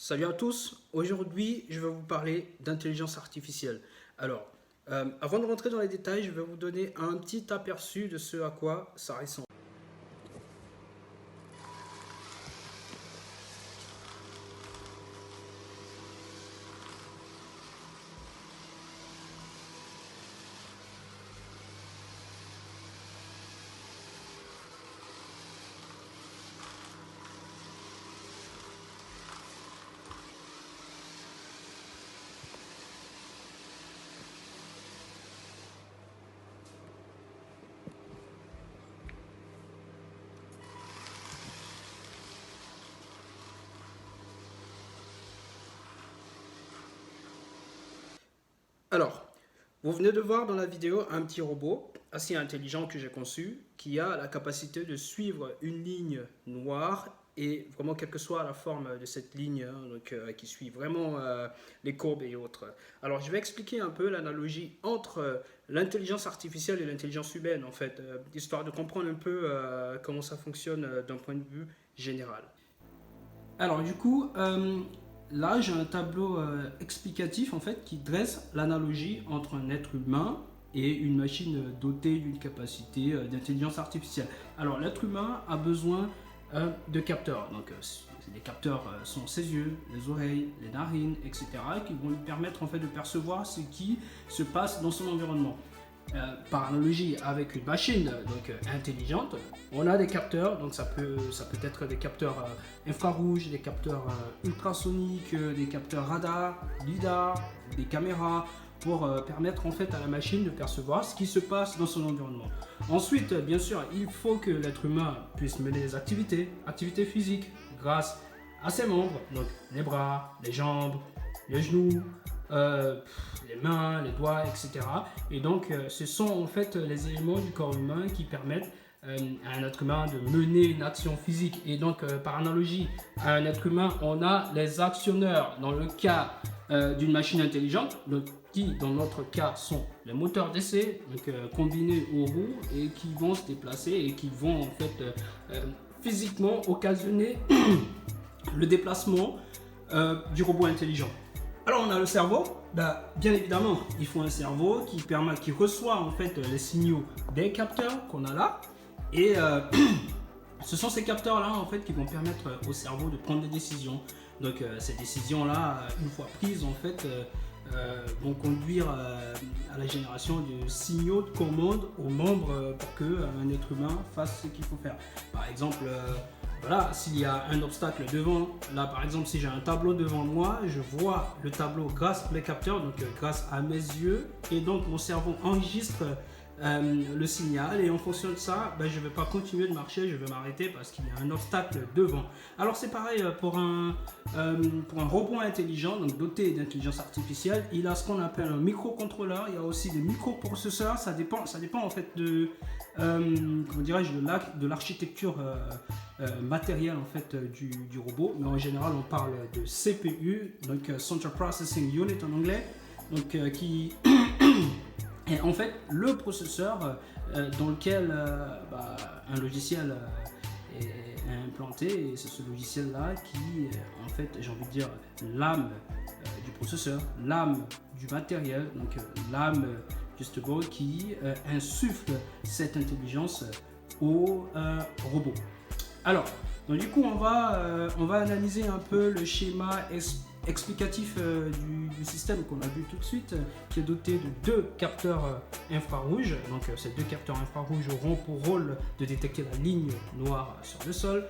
Salut à tous, aujourd'hui je vais vous parler d'intelligence artificielle. Alors, avant de rentrer dans les détails, je vais vous donner un petit aperçu de ce à quoi ça ressemble. Alors, vous venez de voir dans la vidéo un petit robot assez intelligent que j'ai conçu qui a la capacité de suivre une ligne noire et vraiment quelle que soit la forme de cette ligne, hein, qui suit vraiment les courbes et autres. Alors je vais expliquer un peu l'analogie entre l'intelligence artificielle et l'intelligence humaine en fait, histoire de comprendre un peu comment ça fonctionne d'un point de vue général. Alors du coup, là j'ai un tableau explicatif en fait qui dresse l'analogie entre un être humain et une machine dotée d'une capacité d'intelligence artificielle. Alors l'être humain a besoin de capteurs. Donc les capteurs sont ses yeux, les oreilles, les narines, etc. qui vont lui permettre en fait de percevoir ce qui se passe dans son environnement. Par analogie avec une machine intelligente, on a des capteurs, donc ça peut être des capteurs infrarouges, des capteurs ultrasoniques, des capteurs radar, lidar, des caméras pour permettre en fait à la machine de percevoir ce qui se passe dans son environnement. Ensuite, bien sûr, il faut que l'être humain puisse mener des activités physiques grâce à ses membres, donc les bras, les jambes, les genoux, les mains, les doigts, etc. Et donc, ce sont en fait les éléments du corps humain qui permettent à un être humain de mener une action physique. Et donc, par analogie à un être humain, on a les actionneurs dans le cas d'une machine intelligente, qui dans notre cas sont les moteurs d'essai, combinés aux roues et qui vont se déplacer et qui vont en fait physiquement occasionner le déplacement du robot intelligent. Alors on a le cerveau, bien évidemment il faut un cerveau qui reçoit en fait les signaux des capteurs qu'on a là et ce sont ces capteurs là en fait qui vont permettre au cerveau de prendre des décisions. Donc ces décisions là, une fois prises en fait, vont conduire à la génération de signaux de commande aux membres pour qu'un être humain fasse ce qu'il faut faire. Par exemple, voilà, s'il y a un obstacle devant, là par exemple si j'ai un tableau devant moi, je vois le tableau grâce à mes capteurs, donc grâce à mes yeux, et donc mon cerveau enregistre le signal et en fonction de ça, je ne vais pas continuer de marcher, je vais m'arrêter parce qu'il y a un obstacle devant. Alors c'est pareil pour un robot intelligent, donc doté d'intelligence artificielle, il a ce qu'on appelle un microcontrôleur, il y a aussi des microprocesseurs, ça dépend en fait de, comment dirais-je, de l'architecture matérielle en fait du robot, mais en général on parle de CPU, donc Central Processing Unit en anglais, donc qui et en fait, le processeur dans lequel un logiciel est implanté, et c'est ce logiciel-là qui, en fait, j'ai envie de dire, l'âme du processeur, l'âme du matériel, donc l'âme justement qui insuffle cette intelligence au robot. Alors, donc du coup, on va analyser un peu le schéma explicatif du système qu'on a vu tout de suite, qui est doté de deux capteurs infrarouges. Donc ces deux capteurs infrarouges auront pour rôle de détecter la ligne noire sur le sol.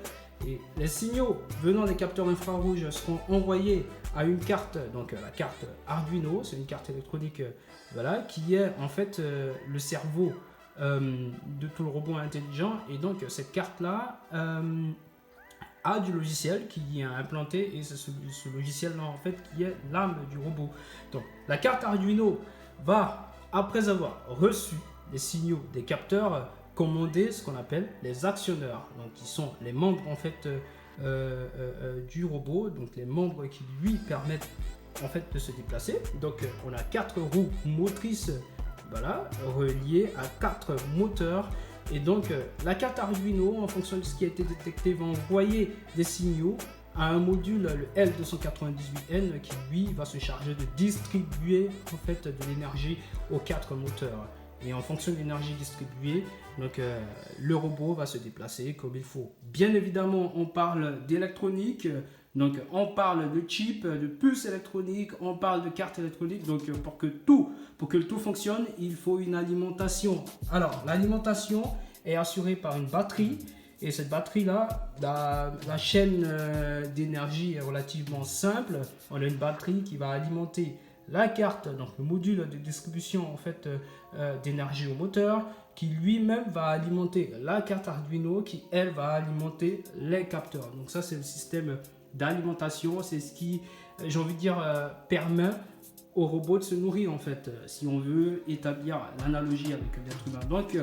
Et les signaux venant des capteurs infrarouges seront envoyés à une carte, donc la carte Arduino, c'est une carte électronique voilà, qui est en fait le cerveau de tout le robot intelligent. Et donc cette carte-là a du logiciel qui est implanté et c'est ce logiciel là en fait qui est l'âme du robot. Donc la carte Arduino va, après avoir reçu les signaux des capteurs, commander ce qu'on appelle les actionneurs, donc qui sont les membres en fait du robot, donc les membres qui lui permettent en fait de se déplacer. Donc on a 4 roues motrices, voilà, reliées à 4 moteurs. Et donc la carte Arduino, en fonction de ce qui a été détecté, va envoyer des signaux a un module, le L298N, qui lui va se charger de distribuer en fait de l'énergie aux 4 moteurs. Et en fonction de l'énergie distribuée, donc le robot va se déplacer comme il faut. Bien évidemment, on parle d'électronique, donc on parle de chip, de puces électroniques, on parle de cartes électroniques. Donc pour que le tout fonctionne, il faut une alimentation. Alors l'alimentation est assurée par une batterie. Et cette batterie-là, la chaîne d'énergie est relativement simple. On a une batterie qui va alimenter la carte, donc le module de distribution en fait, d'énergie au moteur, qui lui-même va alimenter la carte Arduino, qui elle va alimenter les capteurs. Donc ça, c'est le système d'alimentation. C'est ce qui, j'ai envie de dire, permet au robot de se nourrir en fait, si on veut établir l'analogie avec l'être humain. Donc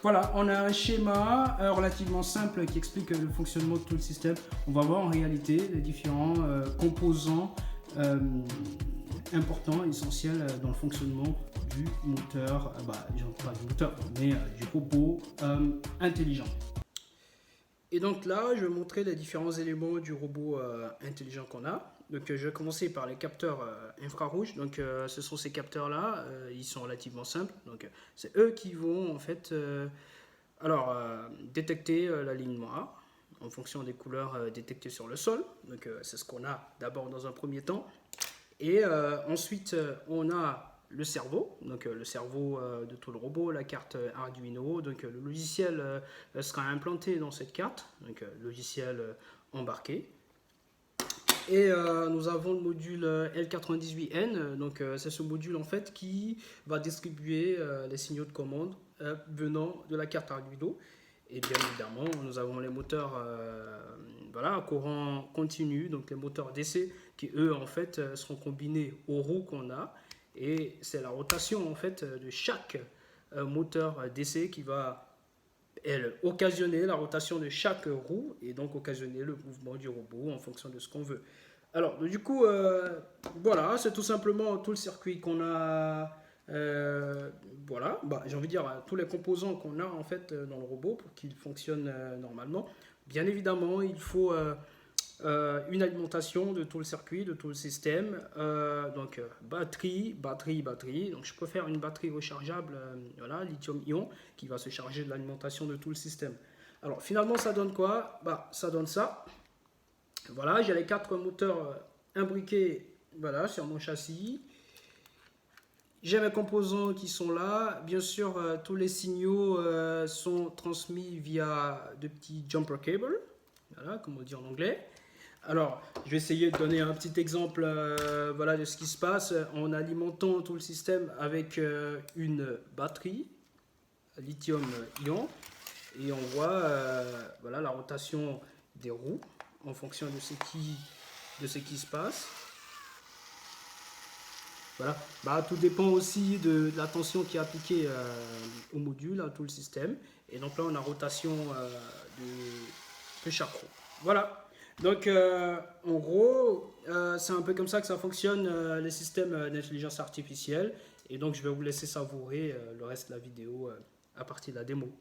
voilà, on a un schéma relativement simple qui explique le fonctionnement de tout le système. On va voir en réalité les différents composants importants, essentiels dans le fonctionnement du moteur, pas du moteur, mais du robot intelligent. Et donc là, je vais montrer les différents éléments du robot intelligent qu'on a. Donc je vais commencer par les capteurs infrarouges. Donc ce sont ces capteurs-là, ils sont relativement simples. Donc c'est eux qui vont en fait détecter la ligne noire en fonction des couleurs détectées sur le sol. Donc c'est ce qu'on a d'abord dans un premier temps. Et ensuite on a le cerveau, donc le cerveau de tout le robot, la carte Arduino. Donc le logiciel sera implanté dans cette carte, donc logiciel embarqué. Et nous avons le module L98N, donc c'est ce module en fait qui va distribuer les signaux de commande venant de la carte Arduino. Et bien évidemment, nous avons les moteurs à courant continu, donc les moteurs DC qui eux en fait seront combinés aux roues qu'on a. Et c'est la rotation en fait de chaque moteur DC qui va occasionner la rotation de chaque roue et donc occasionner le mouvement du robot en fonction de ce qu'on veut. Alors du coup, voilà, c'est tout simplement tout le circuit qu'on a. J'ai envie de dire tous les composants qu'on a en fait dans le robot pour qu'il fonctionne normalement. Bien évidemment, il faut une alimentation de tout le circuit, de tout le système. Donc batterie. Donc je peux faire une batterie rechargeable, lithium-ion, qui va se charger de l'alimentation de tout le système. Alors finalement, ça donne quoi? Ça donne ça. Voilà, j'ai les 4 moteurs imbriqués sur mon châssis. J'ai mes composants qui sont là. Bien sûr, tous les signaux sont transmis via de petits jumper cables, comme on dit en anglais. Alors, je vais essayer de donner un petit exemple de ce qui se passe en alimentant tout le système avec une batterie lithium-ion. Et on voit la rotation des roues en fonction de ce qui se passe. Voilà. Tout dépend aussi de la tension qui est appliquée au module, à tout le système. Et donc là, on a rotation de chaque roue. Voilà. Donc, en gros, c'est un peu comme ça que ça fonctionne, les systèmes d'intelligence artificielle. Et donc, je vais vous laisser savourer le reste de la vidéo à partir de la démo.